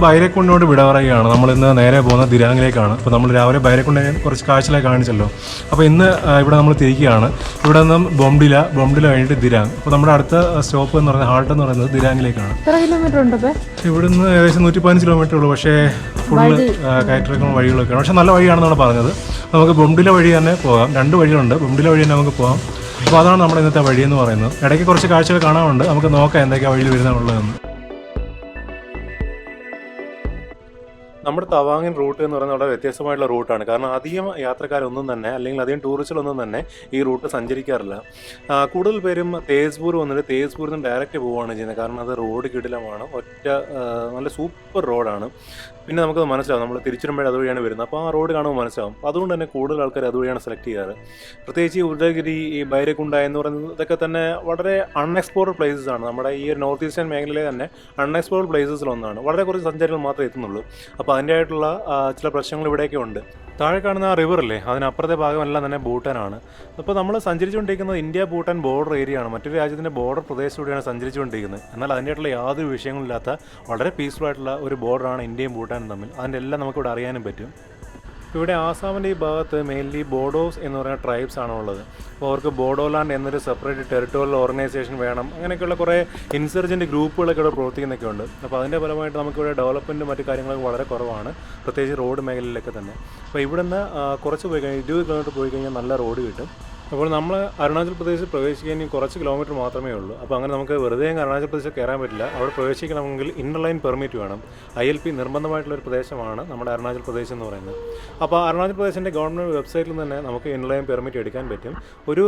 ബൈരക്കുണ്ടിനോട് വിട പറയുകയാണ്. നമ്മളിന്ന് നേരെ പോകുന്ന ദിരാങ്ങിലേക്കാണ്. അപ്പോൾ നമ്മൾ രാവിലെ ബൈരക്കുണ്ടിനെ കുറച്ച് കാഴ്ചകളൊക്കെ കാണിച്ചല്ലോ. അപ്പോൾ ഇന്ന് ഇവിടെ നമ്മൾ തിരിക്കുകയാണ്. ഇവിടെ നിന്നും ബൊംഡില കഴിഞ്ഞിട്ട് ദിരാങ്. അപ്പോൾ നമ്മുടെ അടുത്ത സ്റ്റോപ്പ് എന്ന് പറയുന്നത് ഹാൾട്ട് എന്ന് പറയുന്നത് ദിരാങ്ങിലേക്കാണ്. എത്ര കിലോമീറ്റർ ഉണ്ട്? ഇവിടുന്ന് ഏകദേശം 115 കിലോമീറ്റർ ഉള്ളൂ. പക്ഷേ ഫുള്ള് കയറ്റിറക്കുന്ന വഴികളൊക്കെയാണ്. പക്ഷേ നല്ല വഴിയാണെന്നാണ് പറഞ്ഞത്. നമുക്ക് ബൊംഡില വഴി തന്നെ പോകാം. 2 വഴികളുണ്ട്. ബൊംഡില വഴി തന്നെ നമുക്ക് പോകാം. അപ്പോൾ അതാണ് നമ്മുടെ ഇന്നത്തെ വഴി എന്ന് പറയുന്നത്. ഇടയ്ക്ക് കുറച്ച് കാഴ്ചകൾ കാണാറുണ്ട്. നമുക്ക് നോക്കാം എന്തൊക്കെയാണ് വഴിയിൽ വരുന്നതുള്ളതെന്ന്. നമ്മുടെ തവാങ്ങിൻ റൂട്ട് എന്ന് പറയുന്നത് വളരെ വ്യത്യസ്തമായിട്ടുള്ള റൂട്ടാണ്. കാരണം അധികം യാത്രക്കാരൊന്നും തന്നെ അല്ലെങ്കിൽ അധികം ടൂറിസ്റ്റുകളൊന്നും തന്നെ ഈ റൂട്ട് സഞ്ചരിക്കാറില്ല. കൂടുതൽ പേരും തേസ്പൂർ വന്നിട്ട് തേസ്പൂരിൽ നിന്ന് ഡയറക്റ്റ് പോവുകയാണ് ചെയ്യുന്നത്. കാരണം അത് റോഡ് കിടിലമാണ്. നല്ല സൂപ്പർ റോഡാണ്. പിന്നെ നമുക്കത് മനസ്സിലാവും. നമ്മൾ തിരിച്ചിടുമ്പോഴേ അതുവഴിയാണ് വരുന്നത്. അപ്പോൾ ആ റോഡ് കാണുമ്പോൾ മനസ്സിലാവും. അപ്പോൾ അതുകൊണ്ട് തന്നെ കൂടുതൽ ആൾക്കാർ അതുവഴിയാണ് സെലക്ട് ചെയ്യാറ്. പ്രത്യേകിച്ച് ഈ ഉദയഗിരി, ഈ ബൈരക്കുണ്ട എന്ന് പറയുന്നത് ഇതൊക്കെ തന്നെ വളരെ അൺഎക്സ്പ്ലോർഡ് പ്ലേസസ് ആണ്. നമ്മുടെ ഈ ഒരു നോർത്ത് ഈസ്റ്റേൺ മേഖലയിലെ തന്നെ അൺഎക്സ്പ്ലോർഡ് പ്ലേസസിലൊന്നാണ്. വളരെ കുറച്ച് സഞ്ചാരികൾ മാത്രമേ എത്തുന്നുള്ളൂ. അപ്പോൾ അതിൻ്റെ ആയിട്ടുള്ള ചില പ്രശ്നങ്ങൾ ഇവിടെയൊക്കെ ഉണ്ട്. താഴെ കാണുന്ന ആ റിവറില്ലേ, അതിനപ്പുറത്തെ ഭാഗമെല്ലാം തന്നെ ഭൂട്ടാനാണ്. അപ്പോൾ നമ്മൾ സഞ്ചരിച്ചുകൊണ്ടിരിക്കുന്നത് ഇന്ത്യ ഭൂട്ടാൻ ബോർഡർ ഏരിയ ആണ്. മറ്റൊരു രാജ്യത്തിൻ്റെ ബോർഡർ പ്രദേശത്തൂടെയാണ് സഞ്ചരിച്ചുകൊണ്ടിരിക്കുന്നത്. എന്നാൽ അതിൻ്റെയായിട്ടുള്ള യാതൊരു വിഷയങ്ങളില്ലാത്ത വളരെ പീസ്ഫുൾ ആയിട്ടുള്ള ഒരു ബോർഡറാണ് ഇന്ത്യയും ഭൂട്ടാനും തമ്മിൽ. അതിൻ്റെ എല്ലാം നമുക്കിവിടെ അറിയാനും പറ്റും. ഇവിടെ ആസാമിൻ്റെ ഈ ഭാഗത്ത് മെയിൻലി ബോഡോസ് എന്ന് പറയുന്ന ട്രൈബ്സ് ആണ് ഉള്ളത്. അപ്പോൾ അവർക്ക് ബോഡോലാൻഡ് എന്നൊരു സെപ്പറേറ്റ് ടെറിട്ടോറിയൽ ഓർഗനൈസേഷൻ വേണം. അങ്ങനെയൊക്കെയുള്ള കുറേ ഇൻസർജൻറ്റ് ഗ്രൂപ്പുകളൊക്കെ ഇവിടെ പ്രവർത്തിക്കുന്നൊക്കെ ഉണ്ട്. അപ്പോൾ അതിൻ്റെ ഫലമായിട്ട് നമുക്കിവിടെ ഡെവലപ്മെൻറ്റും മറ്റു കാര്യങ്ങളൊക്കെ വളരെ കുറവാണ്, പ്രത്യേകിച്ച് റോഡ് മേഖലയിലൊക്കെ തന്നെ. അപ്പോൾ ഇവിടുന്ന് കുറച്ച് പോയി കഴിഞ്ഞാൽ 20 കിലോമീറ്റർ പോയി കഴിഞ്ഞാൽ നല്ല റോഡ് കിട്ടും. അപ്പോൾ നമ്മൾ അരുണാചൽ പ്രദേശിൽ പ്രവേശിക്കാൻ കുറച്ച് കിലോമീറ്റർ മാത്രമേ ഉള്ളൂ. അപ്പോൾ അങ്ങനെ നമുക്ക് വെറുതെ അരുണാചൽ പ്രദേശിൽ കയറാൻ പറ്റില്ല. അവിടെ പ്രവേശിക്കണമെങ്കിൽ ഇന്നർ ലൈൻ പെർമിറ്റ് വേണം. ILP നിർബന്ധമായിട്ടുള്ളൊരു പ്രദേശമാണ് നമ്മുടെ അരുണാചൽ പ്രദേശ് എന്ന് പറയുന്നത്. അപ്പോൾ അരുണാചൽ പ്രദേശിൻ്റെ ഗവൺമെൻറ് വെബ്സൈറ്റിൽ തന്നെ നമുക്ക് ഇന്നർ ലൈൻ പെർമിറ്റ് എടുക്കാൻ പറ്റും. ഒരു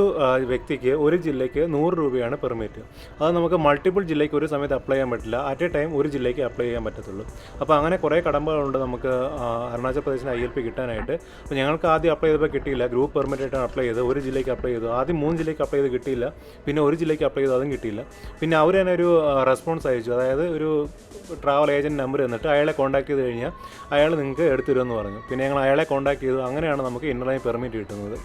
വ്യക്തിക്ക് ഒരു ജില്ലയ്ക്ക് 100 രൂപയാണ് പെർമിറ്റ്. അത് നമുക്ക് മൾട്ടിപ്പിൾ ജില്ലയ്ക്ക് ഒരു സമയത്ത് അപ്ലൈ ചെയ്യാൻ പറ്റില്ല. അറ്റ് എ ടൈം ഒരു ജില്ലയ്ക്ക് അപ്ലൈ ചെയ്യാൻ പറ്റത്തുള്ളൂ. അപ്പോൾ അങ്ങനെ കുറേ കടമ്പകളുണ്ട് നമുക്ക് അരുണാചൽ പ്രദേശിന് ILP കിട്ടാനായിട്ട്. അപ്പോൾ ഞങ്ങൾക്ക് ആദ്യം അപ്ലൈ ചെയ്തപ്പോൾ കിട്ടിയില്ല. ഗ്രൂപ്പ് പെർമിറ്റ് ആയിട്ടാണ് അപ്ലൈ ചെയ്തത്. ഒരു ജില്ലയ്ക്ക് അപ്ലൈ ചെയ്തു. ആദ്യം 3 ജില്ലയ്ക്ക് അപ്ലൈ ചെയ്ത് കിട്ടിയില്ല. പിന്നെ ഒരു ജില്ലയ്ക്ക് അപ്ലൈ ചെയ്തു, അതും കിട്ടിയില്ല. പിന്നെ അവർ തന്നെ ഒരു റെസ്പോൺസ് അയച്ചു. അതായത് ഒരു ട്രാവൽ ഏജൻറ്റ് നമ്പർ തന്നിട്ട് അയാളെ കോൺടാക്ട് ചെയ്ത് കഴിഞ്ഞാൽ അയാൾ നിങ്ങൾക്ക് എടുത്തു തരുമെന്ന് പറഞ്ഞു. പിന്നെ ഞങ്ങൾ അയാളെ കോൺടാക്ട് ചെയ്തു. അങ്ങനെയാണ് നമുക്ക് ഇന്നർ ലൈൻ പെർമിറ്റ് കിട്ടുന്നത്.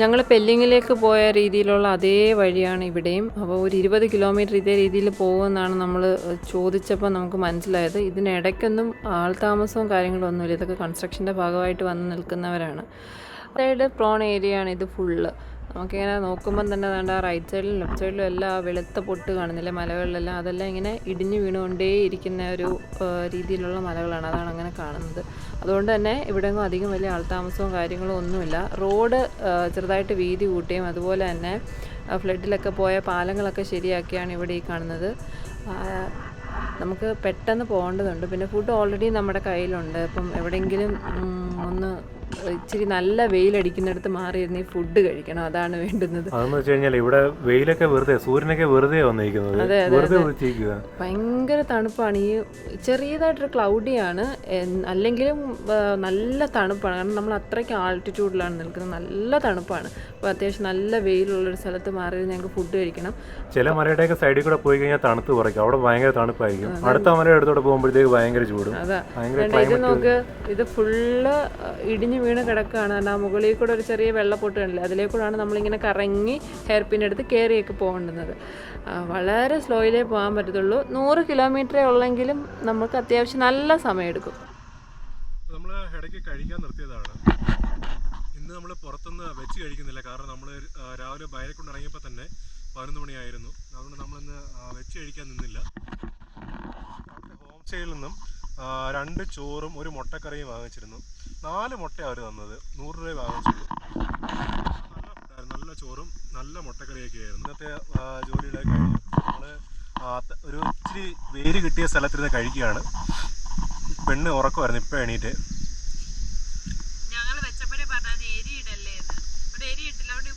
ഞങ്ങൾ പെല്ലിങ്ങിലേക്ക് പോയ രീതിയിലുള്ള അതേ വഴിയാണ് ഇവിടെയും. അപ്പോൾ ഒരു 20 കിലോമീറ്റർ ഇതേ രീതിയിൽ പോകുമെന്നാണ് നമ്മൾ ചോദിച്ചപ്പോൾ നമുക്ക് മനസ്സിലായത്. ഇതിനിടയ്ക്കൊന്നും ആൾതാമസവും കാര്യങ്ങളും ഒന്നുമില്ല. ഇതൊക്കെ കൺസ്ട്രക്ഷൻ്റെ ഭാഗമായിട്ട് വന്ന് നിൽക്കുന്നവരാണ്. സൈഡ് പ്ലോൺ ഏരിയ ആണ് ഇത് ഫുള്ള്. നമുക്കിങ്ങനെ നോക്കുമ്പം തന്നെ വേണ്ട റൈറ്റ് സൈഡിലും ലെഫ്റ്റ് സൈഡിലും എല്ലാം വെളുത്ത പൊട്ട് കാണുന്നില്ല മലകളിലെല്ലാം. അതെല്ലാം ഇങ്ങനെ ഇടിഞ്ഞു വീണുകൊണ്ടേ ഇരിക്കുന്ന ഒരു രീതിയിലുള്ള മലകളാണ്. അതാണ് അങ്ങനെ കാണുന്നത്. അതുകൊണ്ട് തന്നെ ഇവിടെയൊന്നും അധികം വലിയ ആൾതാമസവും കാര്യങ്ങളും ഒന്നുമില്ല. റോഡ് ചെറുതായിട്ട് വീതി കൂട്ടുകയും അതുപോലെ തന്നെ ഫ്ലഡിലൊക്കെ പോയ പാലങ്ങളൊക്കെ ശരിയാക്കിയാണ് ഇവിടെ ഈ കാണുന്നത്. നമുക്ക് പെട്ടെന്ന് പോകേണ്ടതുണ്ട്. പിന്നെ ഫുഡ് ഓൾറെഡി നമ്മുടെ കയ്യിലുണ്ട്. അപ്പം എവിടെയെങ്കിലും ഒന്ന് ഇച്ചിരി നല്ല വെയിലടിക്കുന്നിടത്ത് മാറിയിരുന്ന് ഈ ഫുഡ് കഴിക്കണം. അതാണ് വേണ്ടുന്നത്. അതെന്ന് വെച്ച് കഴിഞ്ഞാൽ ഇവിടെ വെയിലൊക്കെ വെറുതെ, സൂര്യനൊക്കെ വെറുതെ വന്നിരിക്കുന്നത്. അതെ, ഭയങ്കര തണുപ്പാണ്. ഈ ചെറിയതായിട്ടൊരു ക്ലൗഡിയാണ്, അല്ലെങ്കിലും നല്ല തണുപ്പാണ്. കാരണം നമ്മൾ അത്രയ്ക്ക് ആൾട്ടിറ്റ്യൂഡിലാണ് നിൽക്കുന്നത്. നല്ല തണുപ്പാണ്. അപ്പോൾ അത്യാവശ്യം നല്ല വെയിലുള്ളൊരു സ്ഥലത്ത് മാറി ഞങ്ങൾക്ക് ഫുഡ് കഴിക്കണം. ചില മലയുടെയൊക്കെ സൈഡിൽ കൂടെ പോയി കഴിഞ്ഞാൽ തണുത്ത് കുറയ്ക്കും. അവിടെ ഭയങ്കര തണുപ്പായിരിക്കും. അടുത്ത മലയുടെ അടുത്തോടെ പോകുമ്പോഴത്തേക്ക് ഭയങ്കര ചൂടും. അതാ ഇത് നോക്ക്, ഇത് ഫുള്ള് ഇടിഞ്ഞ് വീണ് കിടക്കുകയാണ്. ആ മുകളിൽ കൂടെ ഒരു ചെറിയ വെള്ളപ്പൊട്ട് കണ്ടില്ല, അതിലേക്കൂടാണ് നമ്മളിങ്ങനെ കറങ്ങി ഹെയർ പിൻ എടുത്ത് കയറിയൊക്കെ പോകേണ്ടുന്നത്. വളരെ സ്ലോയിലേ പോകാൻ പറ്റത്തുള്ളൂ. 100 കിലോമീറ്ററേ ഉള്ളെങ്കിലും നമുക്ക് അത്യാവശ്യം നല്ല സമയമെടുക്കും. നമ്മൾ ഇടയ്ക്ക് കഴിക്കാൻ നിർത്തിയതാണ്. ഇന്ന് നമ്മൾ പുറത്തുനിന്ന് വെച്ച് കഴിക്കുന്നില്ല. കാരണം നമ്മൾ രാവിലെ ബൈരക്കുണ്ട് ഇറങ്ങിയപ്പോൾ തന്നെ 11 മണിയായിരുന്നു. അതുകൊണ്ട് നമ്മളിന്ന് വെച്ച് കഴിക്കാൻ നിന്നില്ല. ഹോം സ്റ്റേയിൽ നിന്നും 2 ചോറും 1 മുട്ടക്കറിയും വാങ്ങിച്ചിരുന്നു. 4 മുട്ട അവർ തന്നത്. 100 രൂപ വാങ്ങിച്ചിരുന്നു. നല്ല ചോറും നല്ല മുട്ടക്കറിയൊക്കെ ആയിരുന്നു. ഇന്നത്തെ ജോലിയുടെ കഴിഞ്ഞു. നമ്മൾ ഒരു ഇച്ചിരി വേര് കിട്ടിയ സ്ഥലത്തിരുന്ന് കഴിക്കുകയാണ്. പെണ്ണ് ഉറക്കമായിരുന്നു, ഇപ്പം എണീറ്റ്.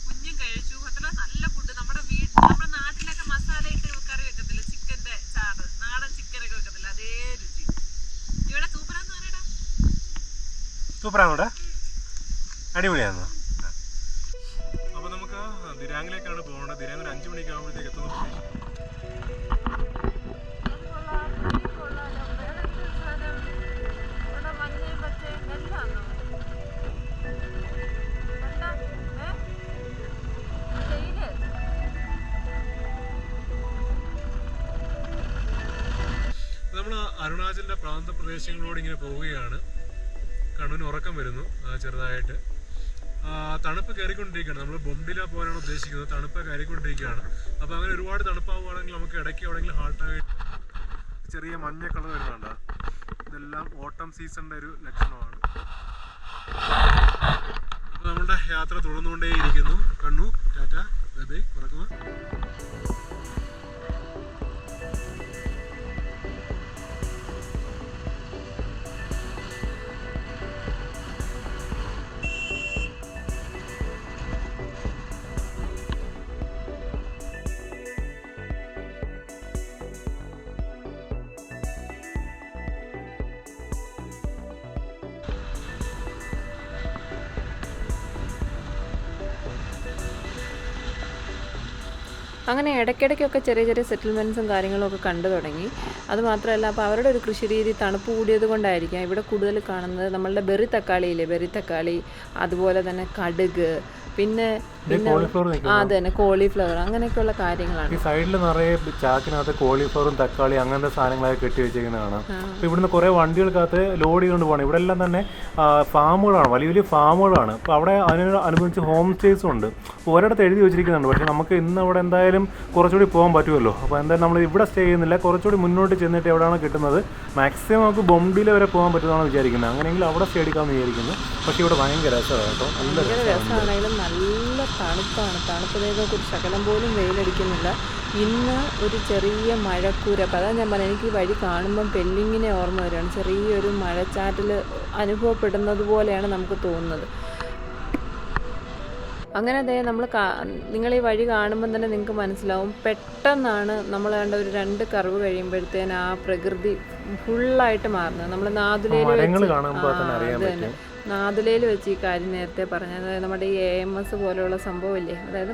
കുഞ്ഞും കഴിച്ചു. അത്ര നല്ല ഫുഡ്. നമ്മുടെ നാട്ടിലൊക്കെ മസാല ഇട്ട് കറി വെക്കത്തില്ല, ചിക്കൻ്റെ ചാറ്, നാടൻ ചിക്കനൊക്കെ വെക്കത്തില്ല, അതേ രുചി. ഇവിടെ സൂപ്പറാന്ന് പറയടാ. സൂപ്പറാണ്, അടിപൊളിയാണോ? അപ്പോൾ നമുക്ക് ദിരാങ്ങിലേക്കാണ് പോകേണ്ടത്. ദിരാങ് ഒരു 5 മണിക്ക് ആകുമ്പോഴത്തേക്ക് എത്തുന്ന പ്രതീക്ഷിക്കുന്നു. നമ്മൾ അരുണാചലിൻ്റെ പ്രാന്ത പ്രദേശങ്ങളോട് ഇങ്ങനെ പോവുകയാണ്. കണ്ണൂന് ഉറക്കം വരുന്നു ചെറുതായിട്ട്. തണുപ്പ് കയറിക്കൊണ്ടിരിക്കുകയാണ്. നമ്മൾ ബൊംഡില പോകാനാണ് ഉദ്ദേശിക്കുന്നത്. തണുപ്പ് കയറിക്കൊണ്ടിരിക്കുകയാണ്. അപ്പോൾ അങ്ങനെ ഒരുപാട് തണുപ്പാവുകയാണെങ്കിൽ നമുക്ക് ഇടയ്ക്ക് എവിടെയെങ്കിലും ഹാൾട്ടായി ചെറിയ മഞ്ഞ കളർ വരുന്നുണ്ട്. ഇതെല്ലാം ഓട്ടം സീസണിൻ്റെ ഒരു ലക്ഷണമാണ്. അപ്പോൾ നമ്മുടെ യാത്ര തുടർന്നുകൊണ്ടേയിരിക്കുന്നു. കണ്ണു ടാറ്റ ബൈ ബൈ ഉറക്കുക. അങ്ങനെ ഇടയ്ക്കിടയ്ക്കൊക്കെ ചെറിയ ചെറിയ സെറ്റിൽമെൻറ്റ്സും കാര്യങ്ങളൊക്കെ കണ്ടു തുടങ്ങി. അതുമാത്രമല്ല, അപ്പോൾ അവരുടെ ഒരു കൃഷി രീതി തണുപ്പ് കൂടിയത് കൊണ്ടായിരിക്കാം ഇവിടെ കൂടുതൽ കാണുന്നത് നമ്മളുടെ ബെറി തക്കാളിയില്ലേ, ബെറി തക്കാളി, അതുപോലെ തന്നെ കടുക്, പിന്നെ തന്നെ കോളിഫ്ലവർ, അങ്ങനെയൊക്കെയുള്ള കാര്യങ്ങളാണ്. ഈ സൈഡിൽ നിറയെ ചാക്കിനകത്ത് കോളിഫ്ലവറും തക്കാളി അങ്ങനത്തെ സാധനങ്ങളൊക്കെ കെട്ടി വെച്ചിരിക്കുന്നതാണ്. അപ്പോൾ ഇവിടുന്ന് കുറേ വണ്ടികൾക്കകത്ത് ലോഡ് ചെയ്തുകൊണ്ട് പോകണം. ഇവിടെ എല്ലാം തന്നെ ഫാമുകളാണ്, വലിയ വലിയ ഫാമുകളാണ്. അപ്പോൾ അവിടെ അതിനനുബന്ധിച്ച് ഹോം സ്റ്റേസും ഉണ്ട്. അപ്പോൾ ഒരിടത്ത് എഴുതി വെച്ചിരിക്കുന്നുണ്ട്. പക്ഷേ നമുക്ക് ഇന്ന് അവിടെ എന്തായാലും കുറച്ചുകൂടി പോകാൻ പറ്റുമല്ലോ. അപ്പോൾ എന്തായാലും നമ്മൾ ഇവിടെ സ്റ്റേ ചെയ്യുന്നില്ല, കുറച്ചുകൂടി മുന്നോട്ട് ചെന്നിട്ട് എവിടെയാണ് കിട്ടുന്നത് മാക്സിമം നമുക്ക് ബൊംഡില വരെ പോകാൻ പറ്റുന്നതാണ് വിചാരിക്കുന്നത്. അങ്ങനെയെങ്കിൽ അവിടെ സ്റ്റേ എടുക്കാമെന്ന് വിചാരിക്കുന്നു. പക്ഷേ ഇവിടെ ഭയങ്കര രസമാണ് കേട്ടോ, നല്ല രസമാണെങ്കിലും നല്ല തണുപ്പാണ്. തണുപ്പതേക്കൊക്കെ ഒരു ശകലം പോലും വെയിലടിക്കുന്നില്ല. ഇന്ന് ഒരു ചെറിയ മഴക്കൂര. അപ്പോൾ അതാണ് ഞാൻ പറഞ്ഞത്, എനിക്ക് ഈ വഴി കാണുമ്പം പെല്ലിങ്ങിനെ ഓർമ്മ വരികയാണ്. ചെറിയൊരു മഴച്ചാറ്റിൽ അനുഭവപ്പെടുന്നത് പോലെയാണ് നമുക്ക് തോന്നുന്നത്. അങ്ങനെ നമ്മൾ നിങ്ങൾ ഈ വഴി കാണുമ്പം തന്നെ നിങ്ങൾക്ക് മനസ്സിലാവും, പെട്ടെന്നാണ് നമ്മൾ കണ്ട ഒരു 2 കർവ് കഴിയുമ്പോഴത്തേന് ആ പ്രകൃതി ഫുള്ളായിട്ട് മാറുന്നത്. നമ്മൾ നാദുലയിൽ വെച്ച് ഈ കാര്യം നേരത്തെ പറഞ്ഞത്, നമ്മുടെ ഈ AMS പോലെയുള്ള സംഭവമില്ലേ, അതായത്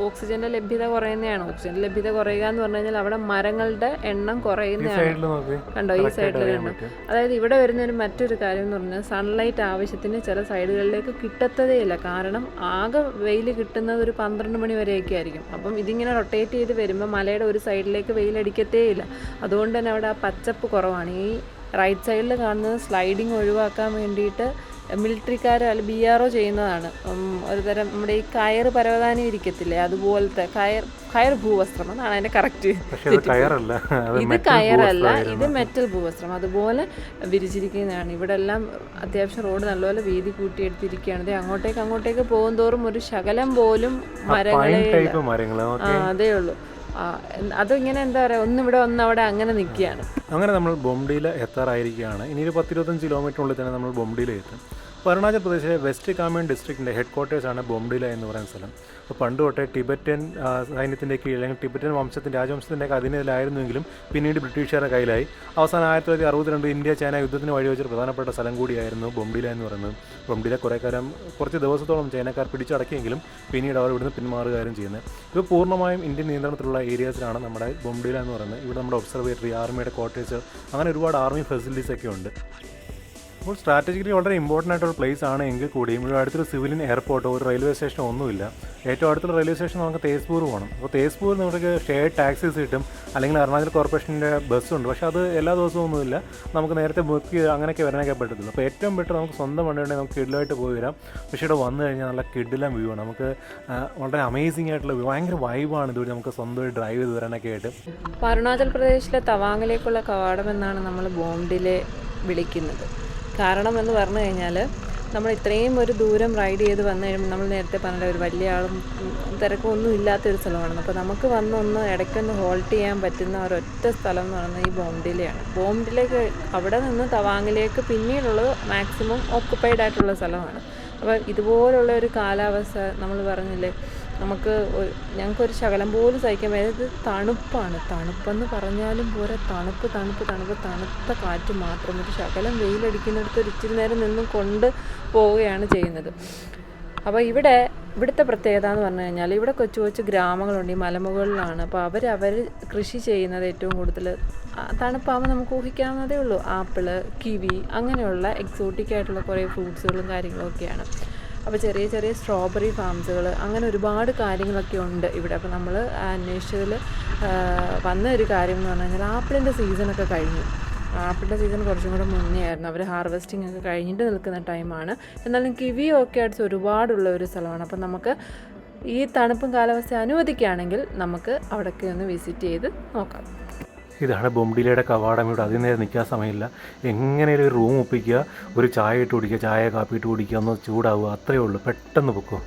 ഓക്സിജൻ്റെ ലഭ്യത കുറയുന്നതാണ്. ഓക്സിജൻ്റെ ലഭ്യത കുറയുക എന്ന് പറഞ്ഞു കഴിഞ്ഞാൽ അവിടെ മരങ്ങളുടെ എണ്ണം കുറയുന്നതാണ്. കണ്ടോ ഈ സൈഡിൽ കണ്ടോ. അതായത് ഇവിടെ വരുന്ന മറ്റൊരു കാര്യം എന്ന് പറഞ്ഞാൽ സൺലൈറ്റ് ആവശ്യത്തിന് ചില സൈഡുകളിലേക്ക് കിട്ടത്തതേയില്ല. കാരണം ആകെ വെയിൽ കിട്ടുന്നത് ഒരു 12 മണി വരെയൊക്കെ ആയിരിക്കും. അപ്പം ഇതിങ്ങനെ റൊട്ടേറ്റ് ചെയ്ത് വരുമ്പോൾ മലയുടെ ഒരു സൈഡിലേക്ക് വെയിലടിക്കത്തേയില്ല. അതുകൊണ്ട് തന്നെ അവിടെ ആ പച്ചപ്പ് കുറവാണ്. ഈ റൈറ്റ് സൈഡിൽ കാണുന്നത് സ്ലൈഡിങ് ഒഴിവാക്കാൻ വേണ്ടിയിട്ട് മിലിറ്ററിക്കാർ അല്ല BRO ചെയ്യുന്നതാണ്. ഒരു തരം നമ്മുടെ ഈ കയർ പരവതാനി ഇരിക്കത്തില്ലേ, അതുപോലത്തെ കയർ ഭൂവസ്ത്രം എന്നാണ് അതിൻ്റെ കറക്റ്റ്. ഇത് കയറല്ല, ഇത് മെറ്റൽ ഭൂവസ്ത്രം. അതുപോലെ വിരിച്ചിരിക്കുന്നതാണ്. ഇവിടെ എല്ലാം അത്യാവശ്യം റോഡ് നല്ലപോലെ വീതി കൂട്ടിയെടുത്തിരിക്കുകയാണ്. അങ്ങോട്ടേക്ക് പോകും തോറും ഒരു ശകലം പോലും മരങ്ങളെ അതേ ഉള്ളൂ. അതിങ്ങനെ എന്താ പറയുക, ഒന്നിവിടെ ഒന്നവിടെ അങ്ങനെ നിൽക്കുകയാണ്. അങ്ങനെ നമ്മൾ ബൊംഡില എത്താറായിരിക്കുകയാണ്. ഇനി ഒരു 10-25 കിലോമീറ്ററിനുള്ളിൽ തന്നെ നമ്മൾ ബൊംഡില എത്തും. അപ്പോൾ അരുണാചൽ പ്രദേശിലെ വെസ്റ്റ് കാമെങ് ഡിസ്ട്രിക്റ്റിൻ്റെ ഹെഡ് ക്വാർട്ടേഴ്സാണ് ബൊംഡില എന്ന് പറയുന്ന സ്ഥലം. അപ്പോൾ പണ്ട് തൊട്ടേ ടിബറ്റൻ സൈന്യത്തിൻ്റെ കീഴിൽ അല്ലെങ്കിൽ ടിബറ്റൻ രാജവംശത്തിൻ്റെയൊക്കെ അധീനതയിലായിരുന്നെങ്കിലും പിന്നീട് ബ്രിട്ടീഷുകാരുടെ കയ്യിലായി. അവസാനം 1962 ഇന്ത്യ ചൈന യുദ്ധത്തിന് വഴിവെച്ചൊരു പ്രധാനപ്പെട്ട സ്ഥലം കൂടിയായിരുന്നു ബൊംഡില എന്ന് പറയുന്നത്. ബൊംഡില കുറച്ച് ദിവസത്തോളം ചൈനക്കാർ പിടിച്ചടക്കിയെങ്കിലും പിന്നീട് അവർ ഇവിടുന്ന് പിന്മാറുകയായിരുന്നു ചെയ്യുന്നത്. ഇപ്പോൾ പൂർണ്ണമായും ഇന്ത്യൻ നിയന്ത്രണത്തിലുള്ള ഏരിയാസിലാണ് നമ്മുടെ ബൊംഡില എന്ന് പറയുന്നത്. ഇവിടെ നമ്മുടെ ഒബ്സർവേറ്ററി, ആർമിയുടെ ക്വാർട്ടേഴ്സ്, അങ്ങനെ ഒരുപാട് ആർമി ഫെസിലിറ്റീസ് ഒക്കെ ഉണ്ട്. അപ്പോൾ സ്ട്രാറ്റജിക്കലി വളരെ ഇമ്പോർട്ടൻ്റ് ആയിട്ടുള്ള പ്ലേസ് ആണ് എങ്കിൽ കൂടിയും ഇവിടെ അടുത്തൊരു സിവിലിയൻ എയർപോർട്ടോ ഒരു റെയിൽവേ സ്റ്റേഷനോ ഒന്നുമില്ല. ഏറ്റവും അടുത്തുള്ള റെയിൽവേ സ്റ്റേഷൻ നമുക്ക് തേസ്പൂർ പോകണം. അപ്പോൾ തേസ്പൂർ നമുക്ക് ഷെയർഡ് ടാക്സീസ് കിട്ടും, അല്ലെങ്കിൽ അരുണാചൽ കോർപ്പറേഷൻ്റെ ബസ്സുണ്ട്. പക്ഷേ അത് എല്ലാ ദിവസവും ഒന്നുമില്ല, നമുക്ക് നേരത്തെ ബുക്ക് ചെയ്ത് അങ്ങനെയൊക്കെ വരാനൊക്കെ പറ്റത്തില്ല. അപ്പോൾ ഏറ്റവും ബെറ്റർ നമുക്ക് സ്വന്തം വണ്ടി ഉണ്ടെങ്കിൽ നമുക്ക് കിഡിലായിട്ട് പോയി വരാം. പക്ഷേ ഇവിടെ വന്നു കഴിഞ്ഞാൽ നല്ല കിഡിലും വ്യൂ ആണ്. നമുക്ക് വളരെ അമേസിംഗ് ആയിട്ടുള്ള ഭയങ്കര വൈബാണ് ഇതുവരെ നമുക്ക് സ്വന്തമായി ഡ്രൈവ് ചെയ്ത് വരാനൊക്കെ ആയിട്ട്. അപ്പോൾ അരുണാചൽ പ്രദേശിലെ തവാങ്ങിലേക്കുള്ള കവാടം എന്നാണ് നമ്മൾ ബോംഡിലെ വിളിക്കുന്നത്. കാരണം എന്ന് പറഞ്ഞു കഴിഞ്ഞാൽ നമ്മൾ ഇത്രയും ഒരു ദൂരം റൈഡ് ചെയ്ത് വന്നു കഴിയുമ്പോൾ നമ്മൾ നേരത്തെ പറഞ്ഞ ഒരു വലിയ ആളും തിരക്കൊന്നും ഇല്ലാത്തൊരു സ്ഥലമാണ്. അപ്പോൾ നമുക്ക് വന്നൊന്ന് ഇടയ്ക്കൊന്ന് ഹോൾട്ട് ചെയ്യാൻ പറ്റുന്ന ഒരൊറ്റ സ്ഥലം എന്ന് പറയുന്നത് ഈ ബോംഡിലയാണ്. ബോംഡിലേക്ക് അവിടെ നിന്ന് തവാങ്ങിലേക്ക് പിന്നീടുള്ളത് മാക്സിമം ഓക്കുപ്പൈഡ് ആയിട്ടുള്ള സ്ഥലമാണ്. അപ്പോൾ ഇതുപോലുള്ള ഒരു കാലാവസ്ഥ നമ്മൾ പറഞ്ഞില്ലേ, ഞങ്ങൾക്കൊരു ശകലം പോലും സഹിക്കാൻ പറ്റാതെ തണുപ്പാണ്. തണുപ്പെന്ന് പറഞ്ഞാലും പോരാ, തണുത്ത കാറ്റ് മാത്രം. ഒരു ശകലം വെയിലടിക്കുന്നിടത്ത് ഒരു ഇച്ചിരി നേരം നിന്നും കൊണ്ട് പോവുകയാണ് ചെയ്യുന്നത്. അപ്പോൾ ഇവിടുത്തെ പ്രത്യേകത എന്ന് പറഞ്ഞു കഴിഞ്ഞാൽ ഇവിടെ കൊച്ചു ഗ്രാമങ്ങളുണ്ട്, ഈ മലമുകളിലാണ്. അപ്പോൾ അവർ കൃഷി ചെയ്യുന്നത് ഏറ്റവും കൂടുതൽ തണുപ്പാകുമ്പോൾ നമുക്ക് ഊഹിക്കാവുന്നതേ ഉള്ളൂ. ആപ്പിള്, കിവി, അങ്ങനെയുള്ള എക്സോട്ടിക് ആയിട്ടുള്ള കുറേ ഫ്രൂട്ട്സുകളും കാര്യങ്ങളൊക്കെയാണ്. അപ്പോൾ ചെറിയ സ്ട്രോബെറി ഫാംസുകൾ, അങ്ങനെ ഒരുപാട് കാര്യങ്ങളൊക്കെ ഉണ്ട് ഇവിടെ. അപ്പോൾ നമ്മൾ അന്വേഷിച്ചതിൽ വന്ന ഒരു കാര്യം എന്ന് പറഞ്ഞു കഴിഞ്ഞാൽ ആപ്പിളിൻ്റെ സീസണൊക്കെ കഴിഞ്ഞു. ആപ്പിളിൻ്റെ സീസൺ കുറച്ചും കൂടെ മുന്നേ ആയിരുന്നു. അവർ ഹാർവെസ്റ്റിംഗ് ഒക്കെ കഴിഞ്ഞിട്ട് നിൽക്കുന്ന ടൈമാണ്. എന്നാലും കിവിയും ഒക്കെ അടുത്ത് ഒരുപാടുള്ള ഒരു സ്ഥലമാണ്. അപ്പം നമുക്ക് ഈ തണുപ്പും കാലാവസ്ഥ അനുവദിക്കുകയാണെങ്കിൽ നമുക്ക് അവിടേക്ക് ഒന്ന് വിസിറ്റ് ചെയ്ത് നോക്കാം. ഇതാണ് ബൊംഡിലയുടെ കവാടം. ഇവിടെ അതിൽ നേരം നിൽക്കാൻ സമയമില്ല. എങ്ങനെയും ഒരു റൂം ഒപ്പിക്കുക, ഒരു ചായ ഇട്ട് കുടിക്കുക, ചായ കാപ്പി ഇട്ട് കുടിക്കുക, ഒന്ന് ചൂടാവുക, അത്രയേ ഉള്ളൂ. പെട്ടെന്ന് പൊക്കോ.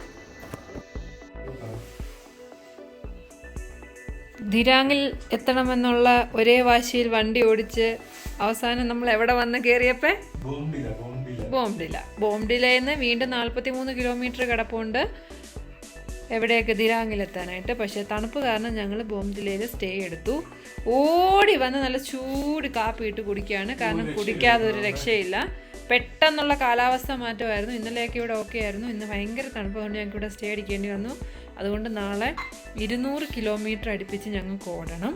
ദിരാങ്ങിൽ എത്തണമെന്നുള്ള ഒരേ വാശിയിൽ വണ്ടി ഓടിച്ച് അവസാനം നമ്മൾ എവിടെ വന്ന് കയറിയപ്പോൾ ബോംഡിലയിൽ നിന്ന് വീണ്ടും 43 കിലോമീറ്റർ കിടപ്പുണ്ട് എവിടെയൊക്കെ ദിരാങ്ങിലെത്താനായിട്ട്. പക്ഷേ തണുപ്പ് കാരണം ഞങ്ങൾ ബോംഡിലയിൽ സ്റ്റേ എടുത്തു. ഓടി വന്ന് നല്ല ചൂട് കാപ്പി ഇട്ട് കുടിക്കുകയാണ്. കാരണം കുടിക്കാതെ ഒരു രക്ഷയില്ല. പെട്ടെന്നുള്ള കാലാവസ്ഥ മാറ്റമായിരുന്നു. ഇന്നലെയൊക്കെ ഇവിടെ ഓക്കെ ആയിരുന്നു. ഇന്ന് ഭയങ്കര തണുപ്പ് കൊണ്ട് ഞങ്ങൾക്ക് ഇവിടെ സ്റ്റേ അടിക്കേണ്ടി വന്നു. അതുകൊണ്ട് നാളെ 200 കിലോമീറ്റർ അടുപ്പിച്ച് ഞങ്ങൾക്ക് ഓടണം.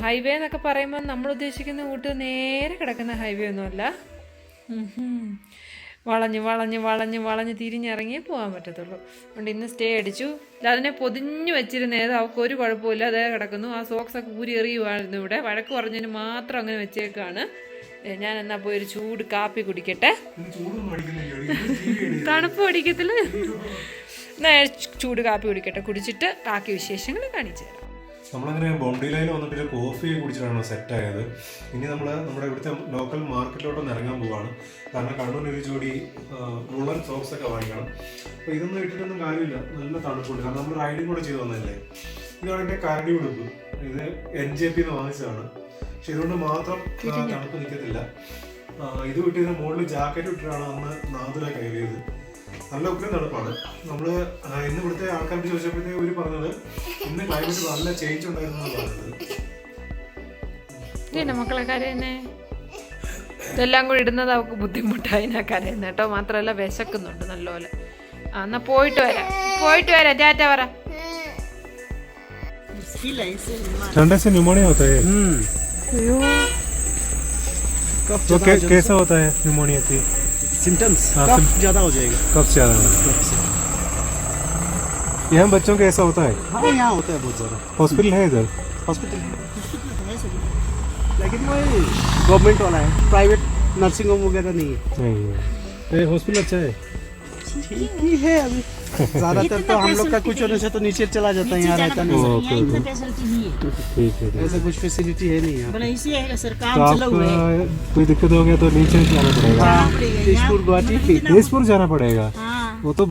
ഹൈവേ എന്നൊക്കെ പറയുമ്പോൾ നമ്മൾ ഉദ്ദേശിക്കുന്ന കൂട്ട് നേരെ കിടക്കുന്ന ഹൈവേ ഒന്നുമല്ല. വളഞ്ഞ് തിരിഞ്ഞിറങ്ങിയേ പോകാൻ പറ്റത്തുള്ളൂ. അതുകൊണ്ട് ഇന്ന് സ്റ്റേ അടിച്ചു. അതിനെ പൊതിഞ്ഞു വെച്ചിരുന്നത് അവൾക്ക് ഒരു കുഴപ്പമില്ല, അതേ കിടക്കുന്നു. ആ സോക്സൊക്കെ ഊരി എറിയുമായിരുന്നു. ഇവിടെ വഴക്ക് പറഞ്ഞതിന് മാത്രം അങ്ങനെ വെച്ചേക്കാണ്. ഞാൻ എന്നാ പോയി ഒരു ചൂട് കാപ്പി കുടിക്കട്ടെ. തണുപ്പ് അടിക്കത്തില്ല. എന്നാ ചൂട് കാപ്പി കുടിക്കട്ടെ. കുടിച്ചിട്ട് ബാക്കി വിശേഷങ്ങൾ കാണിച്ചു തരാം. നമ്മളങ്ങനെ ബോംഡിലയിൽ വന്നിട്ട് കോഫി കുടിച്ചിട്ടാണ് സെറ്റായത്. ഇനി നമ്മൾ നമ്മുടെ ഇവിടുത്തെ ലോക്കൽ മാർക്കറ്റിലോട്ടൊന്ന് ഇറങ്ങാൻ പോവാണ്. കാരണം കണ്ണൂരിൽ ഒരു ജോഡി മുള്ളൻ സോക്സ് ഒക്കെ വാങ്ങിക്കണം. അപ്പോൾ ഇതൊന്നും ഇട്ടിട്ടൊന്നും കാര്യമില്ല, നല്ല തണുപ്പുണ്ട്. കാരണം നമ്മൾ റൈഡിങ് കൂടെ ചെയ്ത് വന്നതല്ലേ. ഇതാണ് എൻ്റെ കരടി ഉടുപ്പ്. ഇത് NJP വാങ്ങിച്ചതാണ്. പക്ഷെ ഇതുകൊണ്ട് മാത്രം തണുപ്പ് നിൽക്കത്തില്ല. ഇത് വിട്ടിട്ട് മുകളിൽ ജാക്കറ്റ് ഇട്ടിട്ടാണ് അന്ന് നാദുല കയറിയത്. നല്ല ഉഗ്രം തണുപ്പാണ്. നമ്മൾ ഇന്ന് ഇവിടുത്തെ ആൾക്കാരോട് ചോദിച്ചപ്പോഴത്തേക്ക് ഇവർ പറഞ്ഞത് ഇന്ന് ക്ലൈമറ്റ് നല്ല ചേഞ്ച് ഉണ്ടായിരുന്നു പറഞ്ഞത്. മക്കളെ കരയുന്നേ, ഇതെല്ലാം കൂടി ഇടുന്നത് അവൾക്ക് ബുദ്ധിമുട്ടായി. ഞാൻ കരയുന്ന കേട്ടോ. മാത്രമല്ല വിശക്കുന്നുണ്ട് നല്ലപോലെ. എന്നാ പോയിട്ട് വരാം ടാറ്റ പറ. ठंडे से न्यूमोनिया होता है। तो कैसा होता है न्यूमोनिया की सिम्टम्स? कफ ज्यादा हो जाएगा। कब से ज्यादा? यहाँ बच्चों का ऐसा होता है? हाँ, यहाँ होता है बहुत ज्यादा। हॉस्पिटल है इधर? हॉस्पिटल है सभी, लेकिन वो गवर्नमेंट वाला है, प्राइवेट नर्सिंग होम वगैरह नहीं है। नहीं है। हॉस्पिटल अच्छा है? ठीक ही है अभी। ज्यादातर तो हम लोग का कुछ होने से तो नीचे चला जाता है, यहाँ रहता नहीं। ठीक है। ऐसा कुछ फैसिलिटी है नहीं यहाँ। तो आपका कोई दिक्कत हो गया तो नीचे जाना पड़ेगा? तेजपुर गुवाहाटी तेजपुर जाना पड़ेगा। वो तो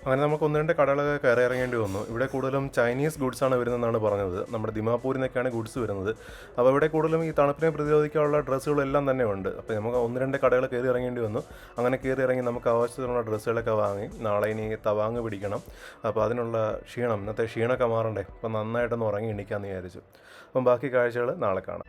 അങ്ങനെ നമുക്ക് ഒന്ന് രണ്ട് കടകളൊക്കെ കയറി ഇറങ്ങേണ്ടി വന്നു. ഇവിടെ കൂടുതലും ചൈനീസ് ഗുഡ്സാണ് വരുന്നതെന്നാണ് പറഞ്ഞത്. നമ്മുടെ ദിമാപൂരിൽ നിന്നൊക്കെയാണ് ഗുഡ്സ് വരുന്നത്. അപ്പോൾ ഇവിടെ കൂടുതലും ഈ തണുപ്പിനെ പ്രതിരോധിക്കാനുള്ള ഡ്രസ്സുകളെല്ലാം തന്നെ ഉണ്ട്. അപ്പോൾ നമുക്ക് ഒന്ന് രണ്ട് കടകൾ കയറി ഇറങ്ങേണ്ടി വന്നു. അങ്ങനെ കയറി ഇറങ്ങി നമുക്ക് ആവശ്യത്തിനുള്ള ഡ്രസ്സുകളൊക്കെ വാങ്ങി നാളെ ഇനി തവാങ് പിടിക്കണം. അപ്പോൾ അതിനുള്ള ക്ഷീണം, ഇന്നത്തെ ക്ഷീണമൊക്കെ മാറണ്ടേ. അപ്പോൾ നന്നായിട്ടൊന്ന് ഉറങ്ങി എണീക്കാമെന്ന് വിചാരിച്ചു. അപ്പം ബാക്കി കാഴ്ചകൾ നാളെ കാണാം.